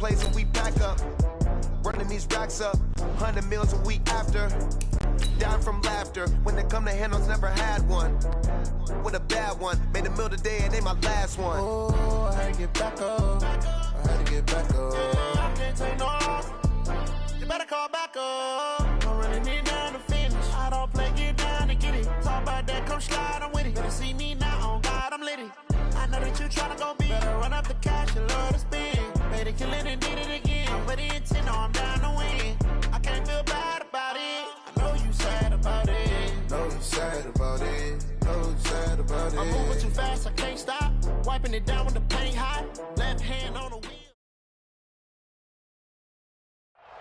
place and we pack up. Running these racks up, 100 meals a week after. Down from laughter, when they come to handles, never had one. With a bad one, made a meal today and ain't my last one. Oh, I had to get back up, I had to get back up. I can't take no loss, you better call back up. I'm running it down to finish, I don't play, get down to get it. Talk about that, come slide, I'm with it. Better see me now, on God, I'm litty. I know that you tryna go big, better run up the cash, you love to spend. Made it, kill it and did it again. I'm ready to intent, no, I'm down to win. I can't feel bad about it. I know you sad about it. Know you sad about it. Know you sad about it. I'm moving too fast, I can't stop. Wiping it down with the paint hot. Left hand on the wheel.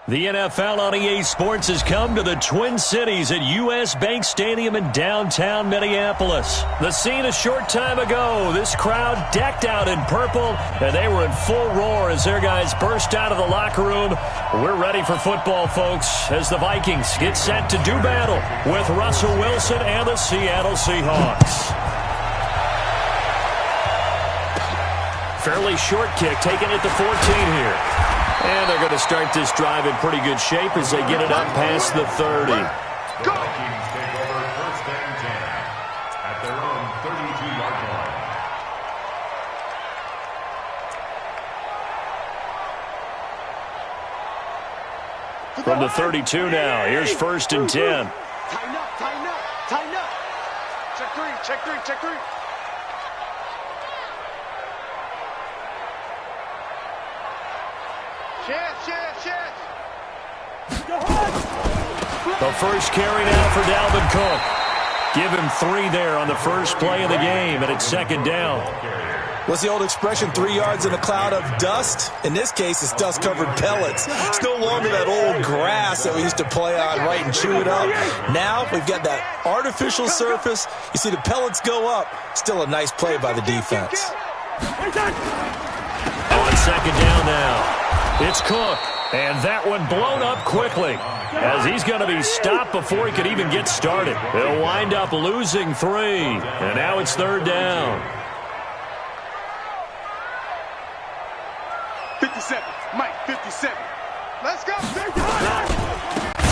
The NFL on EA Sports has come to the Twin Cities at U.S. Bank Stadium in downtown Minneapolis. The scene a short time ago, this crowd decked out in purple, and they were in full roar as their guys burst out of the locker room. We're ready for football, folks, as the Vikings get set to do battle with Russell Wilson and the Seattle Seahawks. Fairly short kick, taken at the 14 here. And they're going to start this drive in pretty good shape as they get it up past the 30. The Vikings take over first and 10 at their own 32-yard line. From the 32 now, here's first and 10. Tighten up, tighten up, tighten up. Check three, check three, check three. The first carry now for Dalvin Cook. Give him 3 there on the first play of the game, and it's second down. What's the old expression, 3 yards in a cloud of dust? In this case, it's dust-covered pellets. It's no longer that old grass that we used to play on, right, and chew it up. Now we've got that artificial surface. You see the pellets go up. Still a nice play by the defense. On second down now. It's Cook, and that one blown up quickly as he's going to be stopped before he could even get started. He'll wind up losing 3, and now it's third down. 57, Mike, 57. Let's go.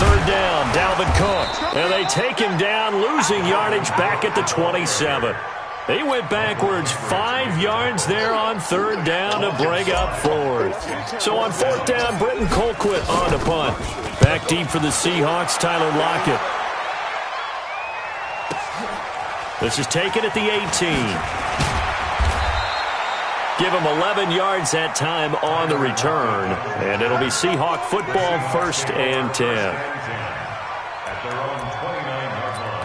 Third down, Dalvin Cook, and they take him down, losing yardage back at the 27. He went backwards 5 yards there on third down to bring up fourth. So on fourth down, Britton Colquitt on to punt. Back deep for the Seahawks, Tyler Lockett. This is taken at the 18. Give him 11 yards that time on the return. And it'll be Seahawk football first and 10. At their own 29-yard line.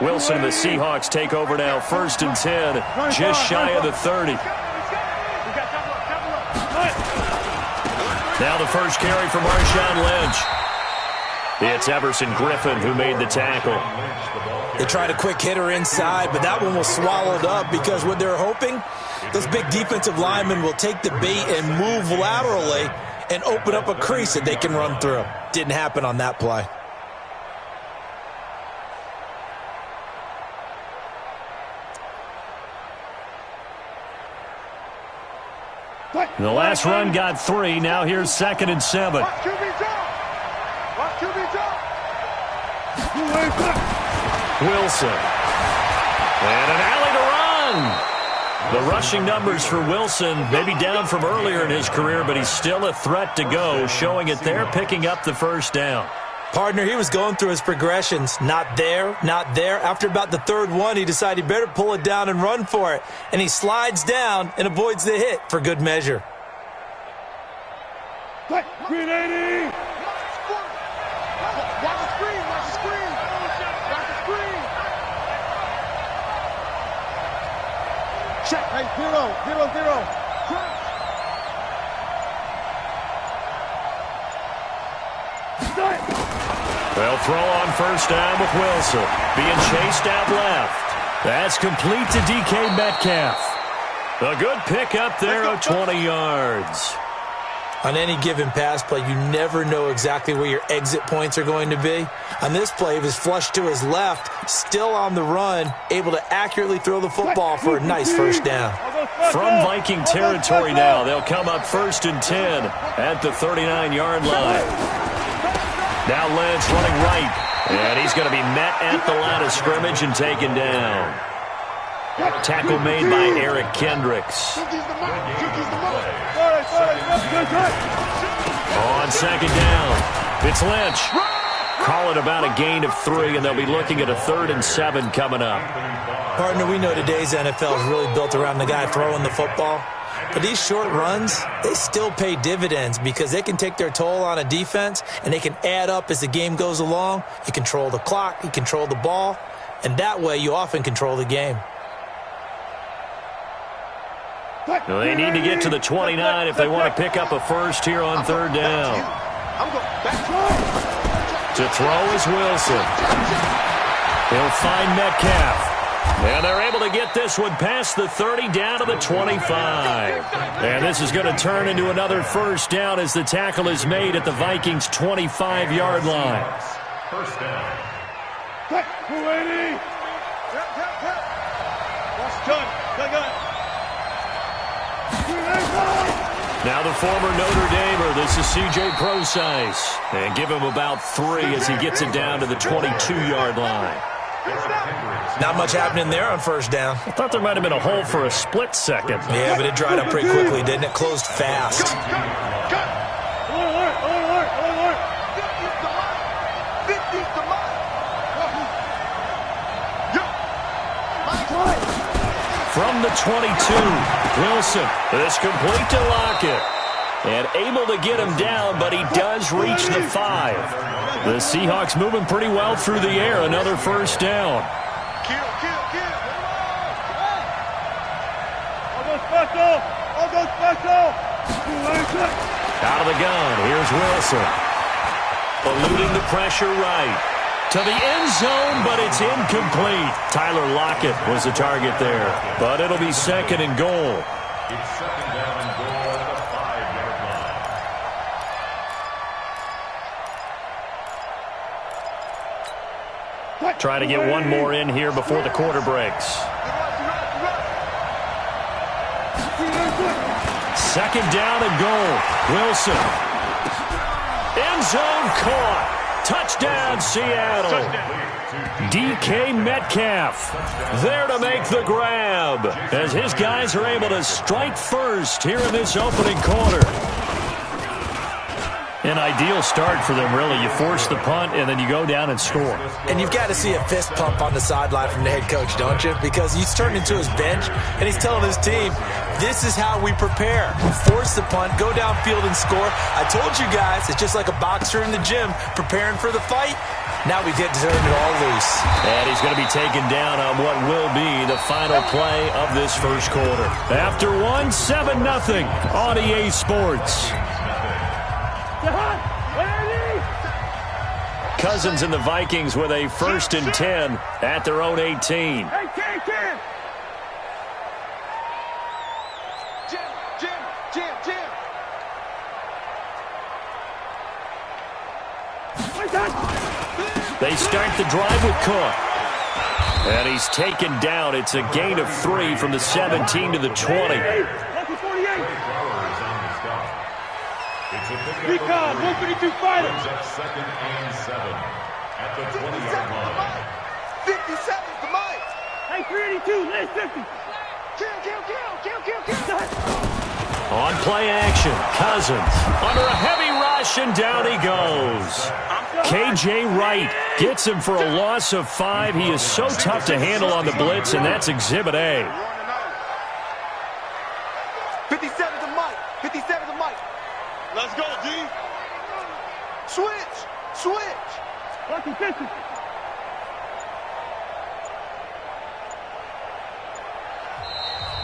Wilson and the Seahawks take over now, first and 10, just shy of the 30. Now the first carry for Marshawn Lynch. It's Everson Griffin who made the tackle. They tried a quick hitter inside, but that one was swallowed up because what they're hoping, those big defensive linemen will take the bait and move laterally and open up a crease that they can run through. Didn't happen on that play. The last run got 3. Now here's second and 7. Watch QB jump. Watch QB jump. Wilson. And an alley to run. The rushing numbers for Wilson maybe down from earlier in his career, but he's still a threat to go, showing it there, picking up the first down. Partner, he was going through his progressions. Not there, not there. After about the third one, he decided he better pull it down and run for it. And he slides down and avoids the hit for good measure. Green 80. Watch the screen. Watch the screen. Watch the screen. Check. Hey, 0-0-0. They'll throw on first down with Wilson. Being chased out left. That's complete to DK Metcalf. A good pickup there of 20 yards. On any given pass play, you never know exactly where your exit points are going to be. On this play, he was flushed to his left, still on the run, able to accurately throw the football for a nice first down. From Viking territory now, they'll come up 1st and 10 at the 39-yard line. Now Lentz running right, and he's going to be met at the line of scrimmage and taken down. Tackle made by Eric Kendricks. On 2nd down, it's Lynch. Call it about a gain of 3, and they'll be looking at a 3rd and 7 coming up. Partner, we know today's NFL is really built around the guy throwing the football. But these short runs, they still pay dividends because they can take their toll on a defense, and they can add up as the game goes along. You control the clock, you control the ball, and that way you often control the game. They need to get to the 29 if they want to pick up a first here on 3rd down. To throw is Wilson. He'll find Metcalf. And they're able to get this one past the 30 down to the 25. And this is going to turn into another first down as the tackle is made at the Vikings' 25-yard line. First down. 280. That's done. Now the former Notre Damer, this is C.J. Procise. And give him about 3 as he gets it down to the 22-yard line. Not much happening there on 1st down. I thought there might have been a hole for a split second. Yeah, but it dried up pretty quickly, didn't it? Closed fast. From the 22, Wilson is complete to Lockett. And able to get him down, but he does reach the 5. The Seahawks moving pretty well through the air. Another first down. Out of the gun, here's Wilson. Eluding the pressure right. To the end zone, but it's incomplete. Tyler Lockett was the target there. But it'll be 2nd and goal. It's 2nd down and goal at the 5-yard line. Try to get one more in here before the quarter breaks. 2nd down and goal. Wilson. End zone caught. Touchdown, Seattle. DK Metcalf there to make the grab as his guys are able to strike first here in this opening quarter. An ideal start for them, really. You force the punt, and then you go down and score. And you've got to see a fist pump on the sideline from the head coach, don't you? Because he's turned into his bench, and he's telling his team, this is how we prepare. Force the punt, go downfield and score. I told you guys, it's just like a boxer in the gym preparing for the fight. Now we get to turn it all loose. And he's going to be taken down on what will be the final play of this first quarter. After 7-0 on EA Sports. Cousins and the Vikings with a 1st and 10 at their own 18. Jim. They start the drive with Cook. And he's taken down. It's a gain of 3 from the 17 to the 20. Be calm, 132 fighters. At 2nd and 7 at the 20-yard line. 57 to Mike. Hey, 382, let's 50. Kill. On play action, Cousins under a heavy rush, and down he goes. K.J. Wright gets him for a loss of 5. He is so tough to handle on the blitz, and that's Exhibit A. 57 to Mike. 57 to Mike. Let's go, D. Switch. Fucking 50.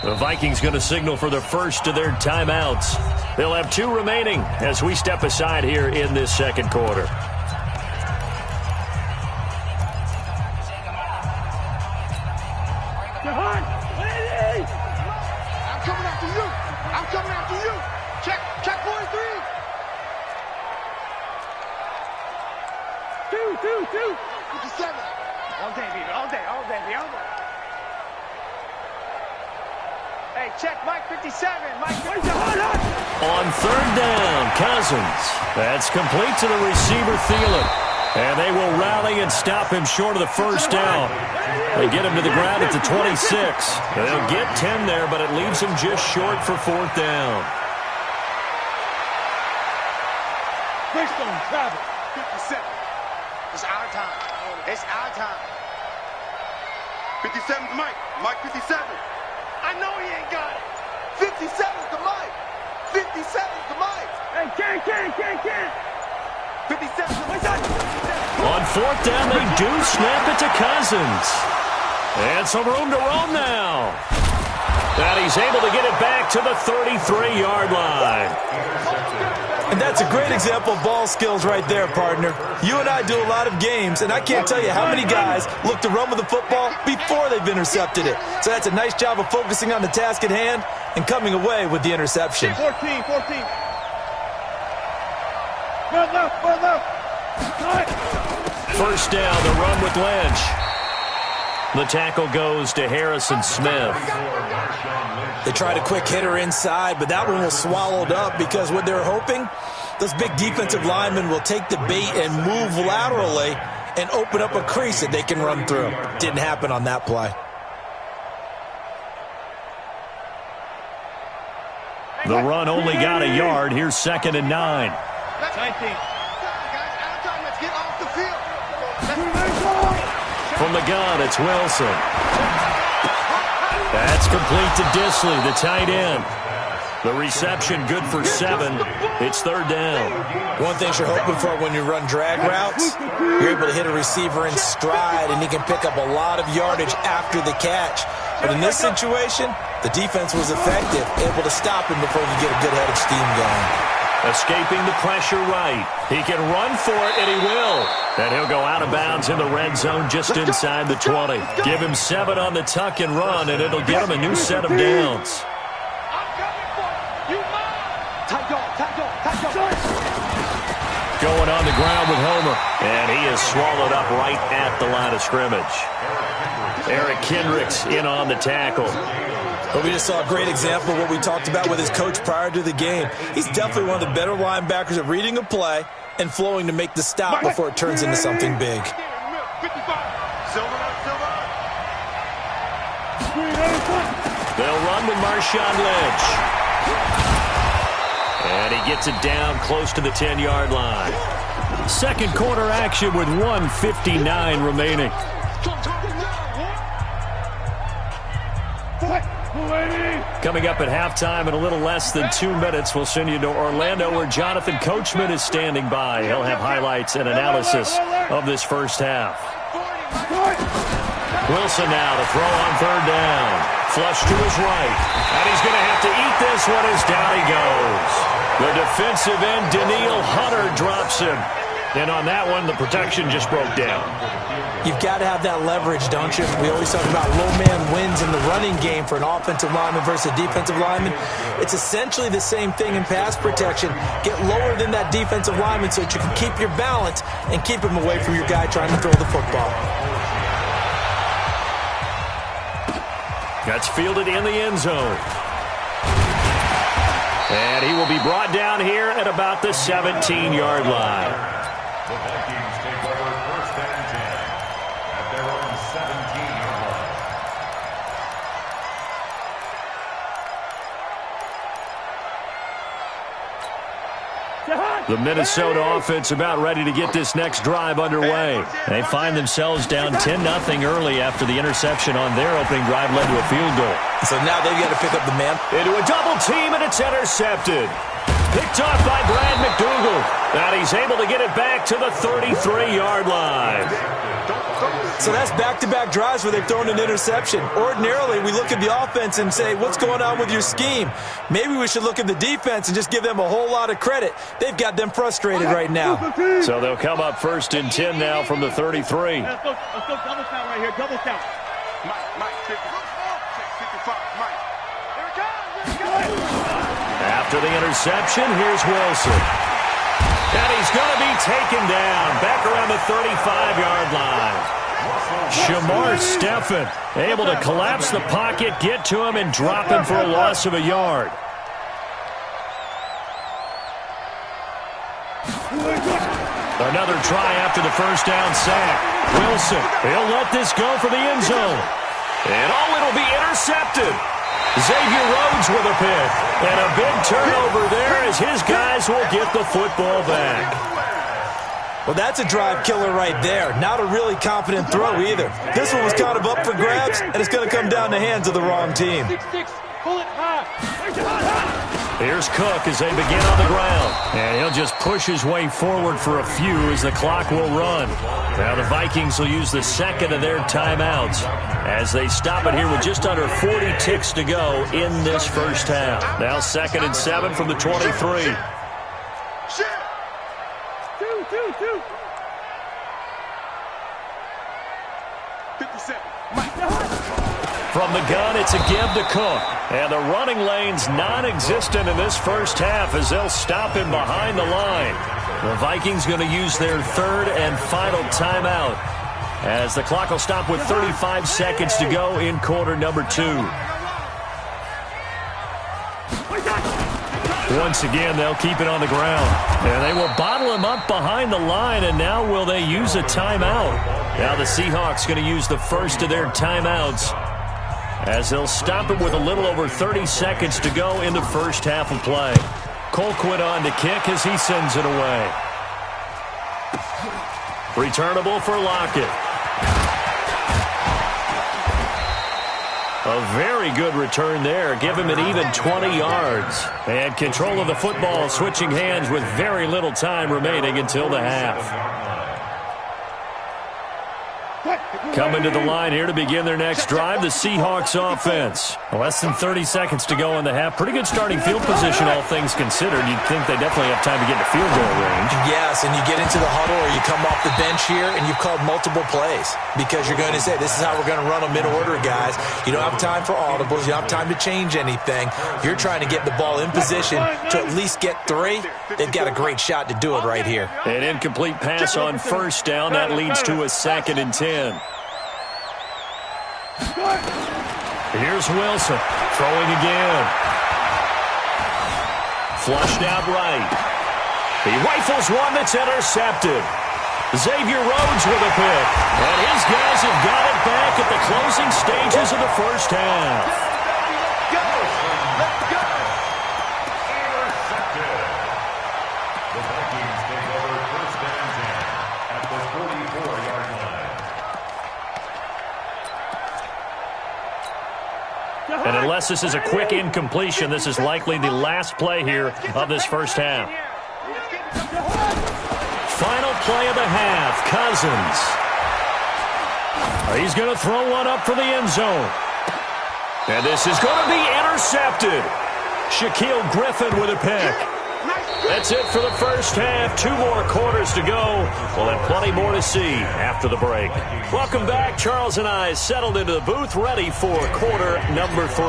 The Vikings going to signal for the first of their timeouts. They'll have 2 remaining as we step aside here in this second quarter. Jahan, lady! I'm coming after you. Check 43. Two. 57. All day, baby. All day. Hey, check Mike 57. Mike 57. On third down, Cousins. That's complete to the receiver, Thielen. And they will rally and stop him short of the first down. They get him to the ground at the 26. They'll get 10 there, but it leaves him just short for fourth down. Fishbone, travel. 57. It's our time. It's our time. 57's Mike. Mike 57. I know he ain't got it. 57's the Mike. 57's the Mike. Hey, can't. 57's the Mike. On fourth down, they do snap it to Cousins. And some room to roam now. And he's able to get it back to the 33-yard line. And that's a great example of ball skills right there, partner. You and I do a lot of games, and I can't tell you how many guys look to run with the football before they've intercepted it. So that's a nice job of focusing on the task at hand and coming away with the interception. 14. Run left. First down, the run with Lynch. The tackle goes to Harrison Smith. They tried a quick hitter inside, but that one was swallowed up because what they're hoping, those big defensive linemen will take the bait and move laterally and open up a crease that they can run through. Didn't happen on that play. The run only got a yard. Here's 2nd and 9. 19. Let's get off the field. From the gun, it's Wilson. That's complete to Disley, the tight end. The reception good for 7. It's third down. One thing you're hoping for when you run drag routes, you're able to hit a receiver in stride, and he can pick up a lot of yardage after the catch. But in this situation, the defense was effective, able to stop him before you get a good head of steam going. Escaping the pressure right. He can run for it, and he will. And he'll go out of bounds in the red zone just inside the 20. Give him 7 on the tuck and run, and it'll get him a new set of downs. Going on the ground with Homer, and he is swallowed up right at the line of scrimmage. Eric Kendricks in on the tackle. But we just saw a great example of what we talked about with his coach prior to the game. He's definitely one of the better linebackers at reading a play and flowing to make the stop before it turns into something big. They'll run with Marshawn Lynch. And he gets it down close to the 10-yard line. Second quarter action with 1:59 remaining. Coming up at halftime in a little less than 2 minutes, we'll send you to Orlando where Jonathan Coachman is standing by. He'll have highlights and analysis of this first half. Wilson now to throw on third down. Flush to his right. And he's going to have to eat this one as down he goes. The defensive end, Daniil Hunter, drops him. And on that one, the protection just broke down. You've got to have that leverage, don't you? We always talk about low man wins in the running game for an offensive lineman versus a defensive lineman. It's essentially the same thing in pass protection. Get lower than that defensive lineman so that you can keep your balance and keep him away from your guy trying to throw the football. That's fielded in the end zone. And he will be brought down here at about the 17-yard line. The Vikings take over 1st and 10 at their own 17-yard line. The Minnesota offense about ready to get this next drive underway. They find themselves down 10-0 early after the interception on their opening drive led to a field goal. So now they've got to pick up the man. Into a double team, and it's intercepted. Picked off by Brad McDougal. And he's able to get it back to the 33-yard line. So that's back-to-back drives where they've thrown an interception. Ordinarily, we look at the offense and say, what's going on with your scheme? Maybe we should look at the defense and just give them a whole lot of credit. They've got them frustrated right now. So they'll come up 1st and 10 now from the 33. Let's go double count right here, double count. Mike, 55, Mike. Here it comes. After the interception, here's Wilson. And he's going to be taken down back around the 35-yard line. Shamar Stephen able to collapse the pocket, get to him, and drop him for a loss of a yard. Another try after the first down sack. Wilson, he'll let this go for the end zone. And it'll be intercepted. Xavier Rhodes with a pick. And a big turnover there as his guys will get the football back. Well, that's a drive killer right there. Not a really confident throw either. This one was kind of up for grabs, and it's going to come down the hands of the wrong team. Here's Cook as they begin on the ground. And he'll just push his way forward for a few as the clock will run. Now the Vikings will use the second of their timeouts as they stop it here with just under 40 ticks to go in this first half. Now 2nd and 7 from the 23. From the gun, it's a give to Cook. And the running lane's non-existent in this first half as they'll stop him behind the line. The Vikings going to use their third and final timeout as the clock will stop with 35 seconds to go in quarter number 2. Once again, they'll keep it on the ground. And they will bottle him up behind the line, and now will they use a timeout? Now the Seahawks going to use the first of their timeouts as they'll stop it with a little over 30 seconds to go in the first half of play. Colquitt on to kick as he sends it away. Returnable for Lockett. A very good return there. Give him an even 20 yards. And control of the football switching hands with very little time remaining until the half. Coming to the line here to begin their next drive, the Seahawks offense. Less than 30 seconds to go in the half. Pretty good starting field position, all things considered. You'd think they definitely have time to get to field goal range. Yes, and you get into the huddle or you come off the bench here and you've called multiple plays because you're going to say, this is how we're going to run them in order, guys. You don't have time for audibles. You don't have time to change anything. You're trying to get the ball in position to at least get 3. They've got a great shot to do it right here. An incomplete pass on first down. That leads to a 2nd and 10. Here's Wilson, throwing again. Flushed out right. He rifles one that's intercepted. Xavier Rhodes with a pick. And his guys have got it back at the closing stages of the first half. Intercepted. The Vikings take over 1st and 10 at the 44-yard line. And unless this is a quick incompletion, this is likely the last play here of this first half. Final play of the half, Cousins. He's going to throw one up for the end zone. And this is going to be intercepted. Shaquille Griffin with a pick. That's it for the first half. 2 more quarters to go. We'll have plenty more to see after the break. Welcome back. Charles and I settled into the booth, ready for quarter number 3.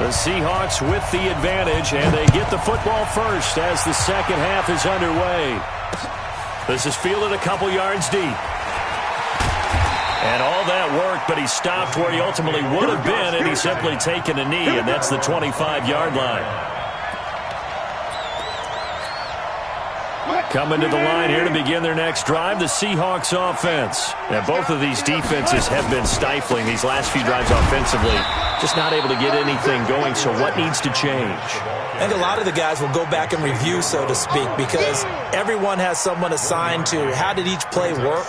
The Seahawks with the advantage, and they get the football first as the second half is underway. This is fielded a couple yards deep. And all that worked, but he stopped where he ultimately would have been, and he's simply taken a knee, and that's the 25-yard line. Coming to the line here to begin their next drive, the Seahawks offense. Now, both of these defenses have been stifling these last few drives offensively. Just not able to get anything going, so what needs to change? I think a lot of the guys will go back and review, so to speak, because everyone has someone assigned to how did each play work.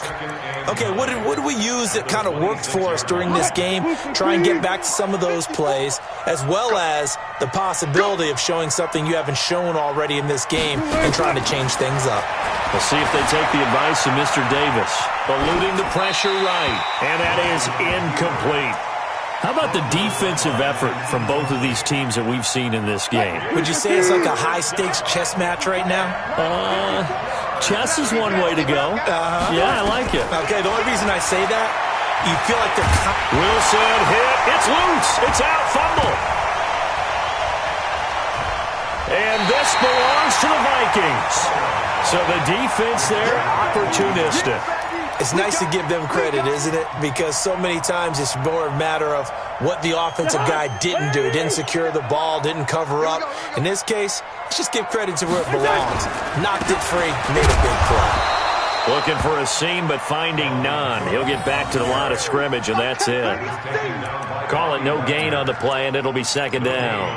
Okay, what did we use that kind of worked for us during this game? Try and get back to some of those plays, as well as the possibility of showing something you haven't shown already in this game and trying to change things up. We'll see if they take the advice of Mr. Davis. Eluding the pressure right, and that is incomplete. How about the defensive effort from both of these teams that we've seen in this game? Would you say it's like a high-stakes chess match right now? Chess is one way to go. Yeah, I like it. Okay, the only reason I say that, you feel like they're... Wilson hit. It's loose. It's out. Fumble. And this belongs to the Vikings. So the defense there, opportunistic. It's nice to give them credit, isn't it? Because so many times it's more a matter of what the offensive guy didn't do. Didn't secure the ball, didn't cover up. In this case, let's just give credit to where it belongs. Knocked it free, made a big play. Looking for a seam, but finding none. He'll get back to the line of scrimmage, and that's it. Call it no gain on the play, and it'll be second down.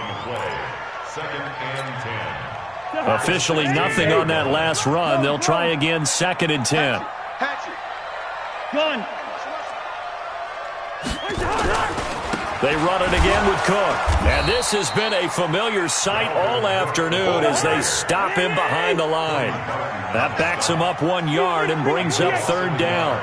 Officially nothing on that last run. They'll try again, second and 10. They run it again with Cook. And this has been a familiar sight all afternoon as they stop him behind the line. That backs him up 1 yard and brings up third down.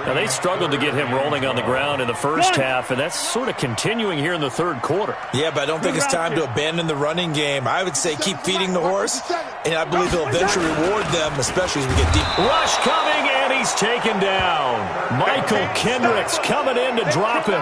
Now, they struggled to get him rolling on the ground in the first half, and that's sort of continuing here in the third quarter. Yeah, but I don't think it's time to abandon the running game. I would say keep feeding the horse, and I believe he'll eventually reward them, especially as we get deep. Rush coming, and he's taken down. Michael Kendricks coming in to drop him.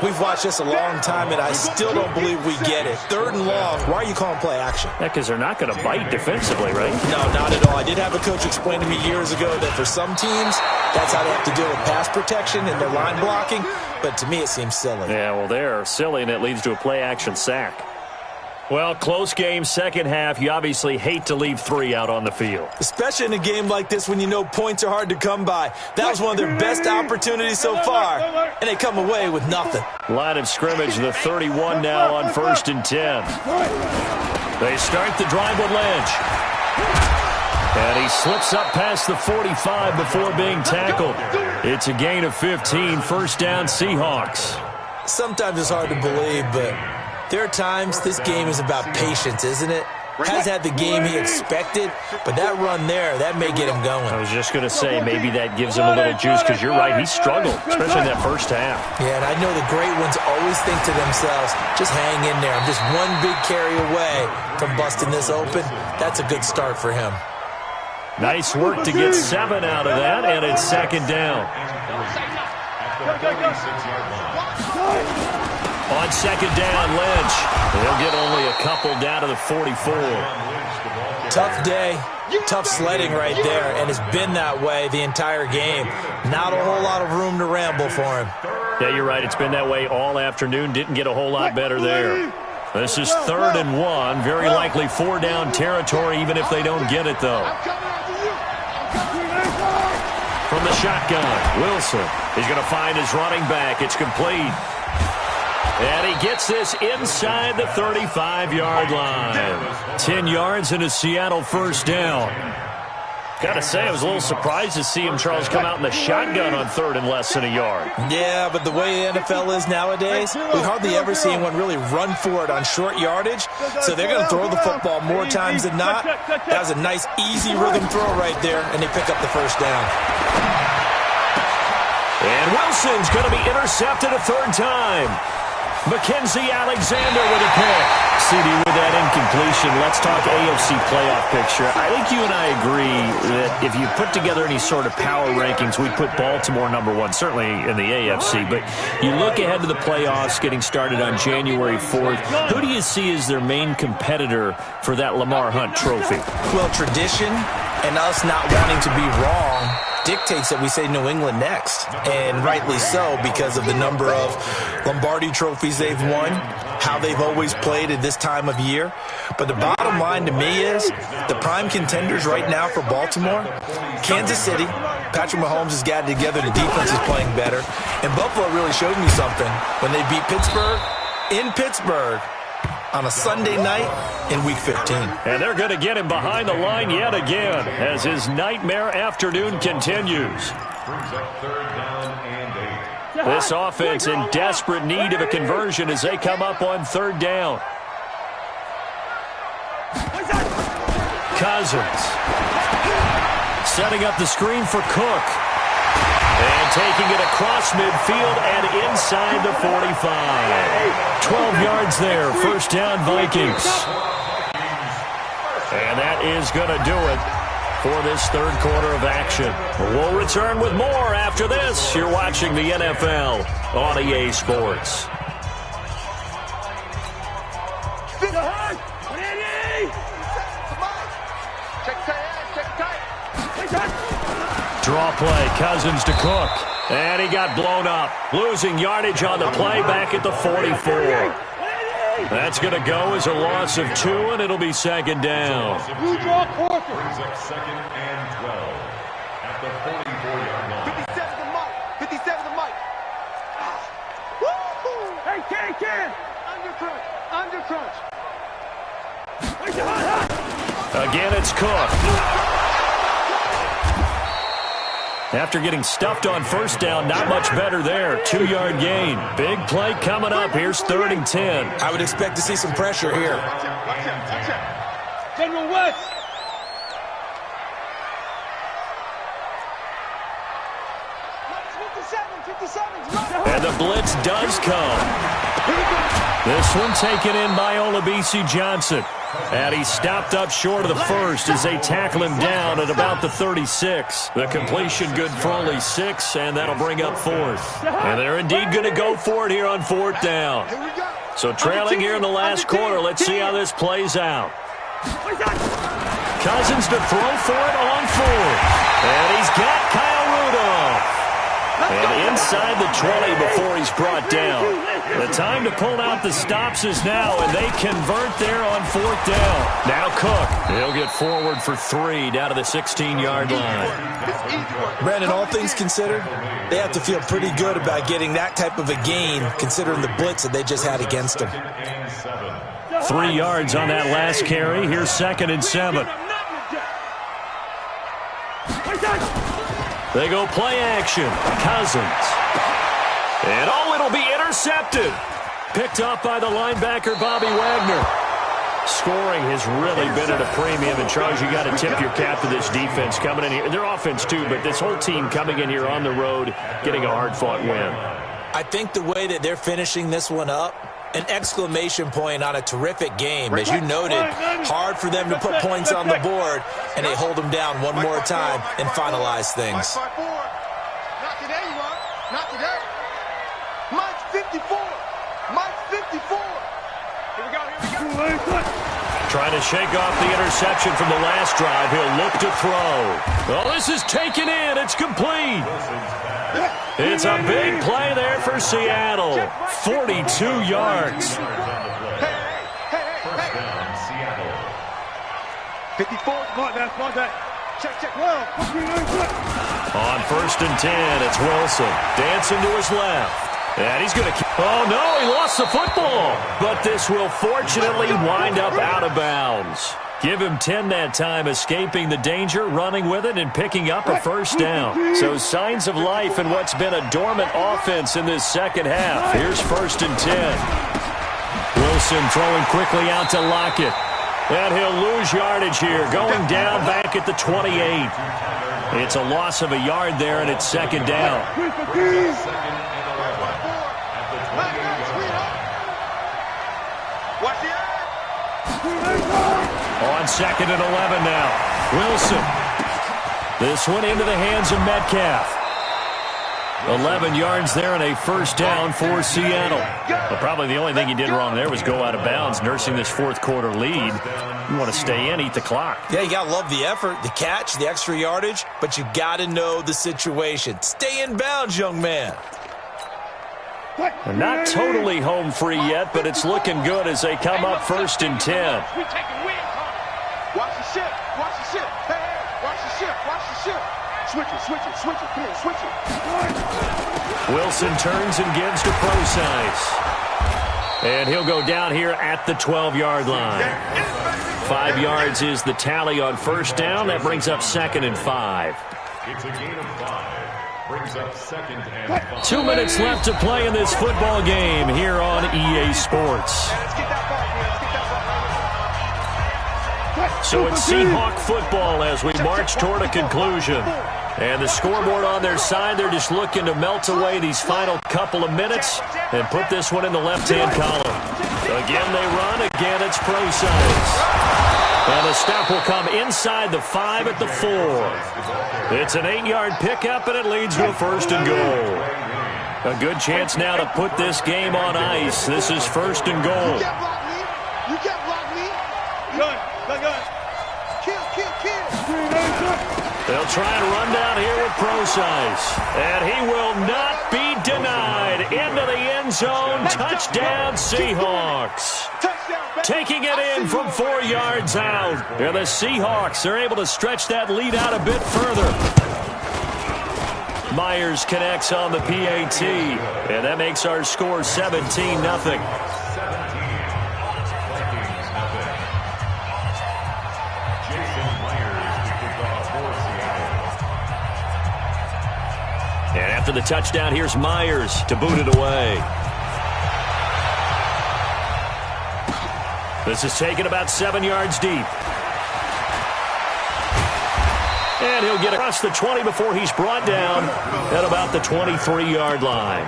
We've watched this a long time, and I still don't believe we get it. Third and long, why are you calling play action? Yeah, because they're not going to bite defensively, right? No, not at all. I did have a coach explain to me years ago that for some teams, that's how they have to deal with pass protection and their line blocking, but to me it seems silly. Yeah, well, they're silly, and it leads to a play-action sack. Well, close game, second half. You obviously hate to leave 3 out on the field. Especially in a game like this when you know points are hard to come by. That was one of their best opportunities so far, and they come away with nothing. Line of scrimmage, the 31 now on 1st and 10. They start the drive with Lynch. And he slips up past the 45 before being tackled. It's a gain of 15, first down Seahawks. Sometimes it's hard to believe, but there are times this game is about patience, isn't it? Has had the game he expected, but that run there, that may get him going. I was just going to say, maybe that gives him a little juice, because you're right, he struggled, especially in that first half. Yeah, and I know the great ones always think to themselves, just hang in there. I'm just one big carry away from busting this open. That's a good start for him. Nice work to get 7 out of that, and it's second down. On second down, Lynch. They'll get only a couple down to the 44. Tough day, tough sledding right there, and it's been that way the entire game. Not a whole lot of room to ramble for him. Yeah, you're right. It's been that way all afternoon. Didn't get a whole lot better there. This is 3rd and 1. Very likely 4-down territory, even if they don't get it, though. From the shotgun, Wilson. He's going to find his running back. It's complete. And he gets this inside the 35-yard line. 10 yards and a Seattle first down. Got to say, I was a little surprised to see him, Charles, come out in the shotgun on 3rd and less than a yard. Yeah, but the way the NFL is nowadays, we hardly ever see anyone really run for it on short yardage. So they're going to throw the football more times than not. That was a nice, easy rhythm throw right there, and they pick up the first down. And Wilson's going to be intercepted a 3rd time. Mackenzie Alexander with a pick. CD with that incompletion. Let's talk AFC playoff picture. I think you and I agree that if you put together any sort of power rankings, we'd put Baltimore #1, certainly in the AFC. But you look ahead to the playoffs getting started on January 4th. Who do you see as their main competitor for that Lamar Hunt trophy? Well, tradition and us not wanting to be wrong dictates that we say New England next, and rightly so because of the number of Lombardi trophies they've won, how they've always played at this time of year. But the bottom line to me is the prime contenders right now for Baltimore, Kansas City. Patrick Mahomes has got it together. The defense is playing better, and Buffalo really showed me something when they beat Pittsburgh in Pittsburgh on a Sunday night in Week 15. And they're going to get him behind the line yet again as his nightmare afternoon continues. This offense in desperate need of a conversion as they come up on 3rd down. Cousins setting up the screen for Cook. And taking it across midfield and inside the 45. 12 yards there, first down Vikings. And that is going to do it for this 3rd quarter of action. We'll return with more after this. You're watching the NFL on EA Sports. Draw play, Cousins to Cook. And he got blown up. Losing yardage on the play back at the 44. That's going to go as a loss of 2, and it'll be second down. Brings up second and 12 at the 44-yard line. 57 to Mike. 57 to Mike. Woo! Hey, Ken. Under crunch. Again, it's Cook. After getting stuffed on first down, not much better there. 2-yard gain. Big play coming up. Here's 3rd and 10. I would expect to see some pressure here. Watch out. General West. And the blitz does come. This one taken in by Olabisi Johnson. And he's stopped up short of the first as they tackle him down at about the 36. The completion good for only 6, and that'll bring up 4th. And they're indeed going to go for it here on 4th down. So trailing here in the last quarter, let's see how this plays out. Cousins to throw for it on 4th. And he's got Kyle Rudolph. And inside the 20 before he's brought down. The time to pull out the stops is now, and they convert there on 4th down. Now Cook. He'll get forward for 3 down to the 16-yard line. Brandon, all things considered, they have to feel pretty good about getting that type of a gain, considering the blitz that they just had against them. 3 yards on that last carry. Here's 2nd and 7. They go play action. Cousins. And it'll be intercepted. Picked up by the linebacker, Bobby Wagner. Scoring has really been at a premium. And, Charles, you got to tip your cap to this defense coming in here. Their offense, too, but this whole team coming in here on the road, getting a hard-fought win. I think the way that they're finishing this one up, an exclamation point on a terrific game. As you noted, hard for them to put points on the board, and they hold them down one more time and finalize things. Not today, you are. Not today. Mike 54. Mike 54. Here we go. Trying to shake off the interception from the last drive. He'll look to throw. Oh, this is taken in. It's complete. It's a big play there for Seattle. 42 yards. First down, Seattle. 54. Smart that. Check. Well. On 1st and 10, it's Wilson. Dancing to his left. And he's going to keep. Oh, no, he lost the football. But this will fortunately wind up out of bounds. Give him 10 that time, escaping the danger, running with it, and picking up a first down. So signs of life in what's been a dormant offense in this second half. Here's 1st and 10. Wilson throwing quickly out to Lockett. And he'll lose yardage here, going down back at the 28. It's a loss of a yard there, and it's 2nd down. On 2nd and 11 now. Wilson. This one into the hands of Metcalf. 11 yards there and a first down for Seattle. Well, probably the only thing he did wrong there was go out of bounds, nursing this 4th quarter lead. You want to stay in, eat the clock. Yeah, you got to love the effort, the catch, the extra yardage, but you got to know the situation. Stay in bounds, young man. They're not totally home free yet, but it's looking good as they come up 1st and 10. Watch the ship. Hey, watch the ship. Switch it. Come here, switch it. Wilson turns and gives to Procise. And he'll go down here at the 12-yard line. 5 yards is the tally on first down. That brings up 2nd and 5. It's a gain of 5. Brings up 2nd and 5. 2 minutes left to play in this football game here on EA Sports. So it's Seahawk football as we march toward a conclusion. And the scoreboard on their side, they're just looking to melt away these final couple of minutes and put this one in the left-hand column. Again, they run. Again, it's Procise. And the stop will come inside the 5 at the 4. It's an 8-yard pickup, and it leads to a 1st and goal. A good chance now to put this game on ice. This is 1st and goal. You can't block me. Good. Kill. They'll try and run down here with Procise. And he will not be denied. Into the end zone. Touchdown, Seahawks. Taking it in from 4 yards out. And the Seahawks are able to stretch that lead out a bit further. Myers connects on the PAT. And that makes our score 17-0. And after the touchdown, here's Myers to boot it away. This is taken about 7 yards deep. And he'll get across the 20 before he's brought down at about the 23-yard line.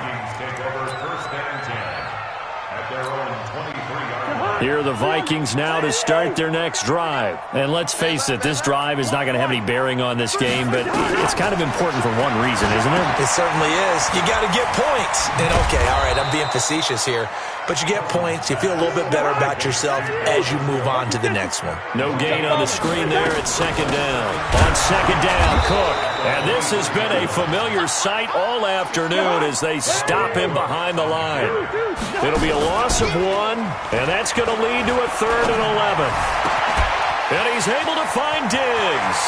Here are the Vikings now to start their next drive. And let's face it, this drive is not going to have any bearing on this game, but it's kind of important for one reason, isn't it? It certainly is. You got to get points. And okay, all right, I'm being facetious here. But you get points, you feel a little bit better about yourself as you move on to the next one. No gain on the screen there at second down. On second down, Cook. And this has been a familiar sight all afternoon as they stop him behind the line. It'll be a loss of 1, and that's going to lead to a 3rd and 11. And he's able to find Diggs.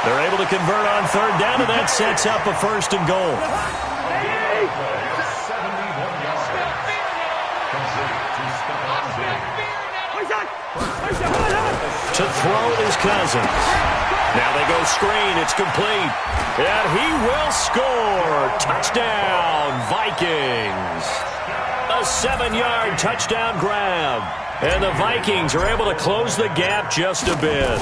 They're able to convert on 3rd down, and that sets up a 1st and goal. To throw is Cousins. Now they go screen. It's complete. And he will score. Touchdown, Vikings. A 7-yard touchdown grab. And the Vikings are able to close the gap just a bit.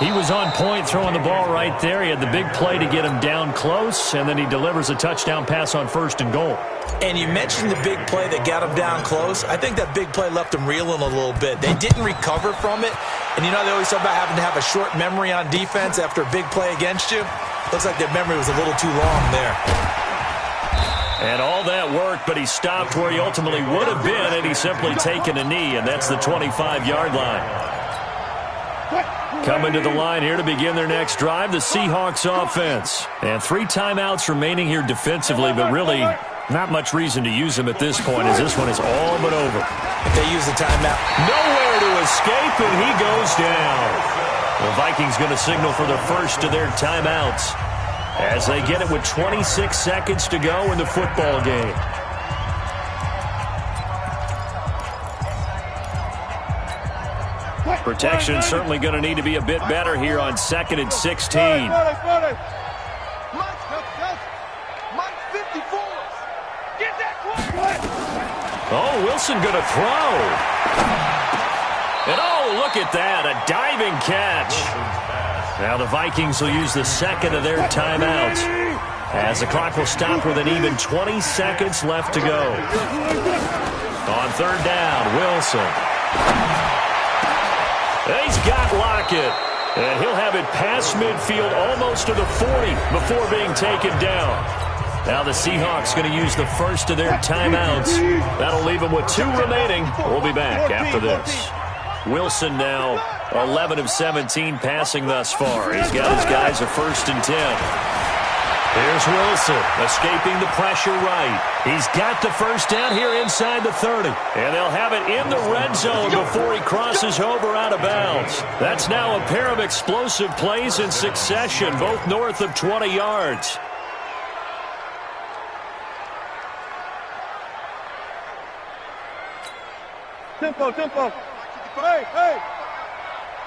He was on point throwing the ball right there. He had the big play to get him down close, and then he delivers a touchdown pass on 1st and goal. And you mentioned the big play that got him down close. I think that big play left him reeling a little bit. They didn't recover from it. And you know, they always talk about having to have a short memory on defense after a big play against you. Looks like their memory was a little too long there. And all that worked, but he stopped where he ultimately would have been, and he's simply taken a knee, and that's the 25-yard line. Coming to the line here to begin their next drive, the Seahawks offense. And 3 timeouts remaining here defensively, but really not much reason to use them at this point as this one is all but over. If they use the timeout. Nowhere to escape, and he goes down. The Vikings going to signal for the first of their timeouts as they get it with 26 seconds to go in the football game. Protection certainly going to need to be a bit better here on 2nd and 16. Oh, Wilson going to throw. And oh, look at that, a diving catch. Now the Vikings will use the 2nd of their timeouts as the clock will stop with an even 20 seconds left to go. On 3rd down, Wilson. He's got Lockett, and he'll have it past midfield almost to the 40 before being taken down. Now the Seahawks going to use the first of their timeouts. That'll leave them with 2 remaining. We'll be back after this. Wilson now 11 of 17 passing thus far. He's got his guys a 1st and 10. Here's Wilson escaping the pressure right. He's got the 1st down here inside the 30. And they'll have it in the red zone before he crosses over out of bounds. That's now a pair of explosive plays in succession, both north of 20 yards. Tempo. Hey.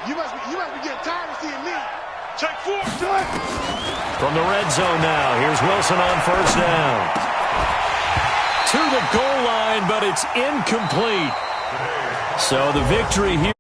You must be getting tired of seeing me. Check 4. From the red zone now, here's Wilson on 1st down. To the goal line, but it's incomplete. So the victory here.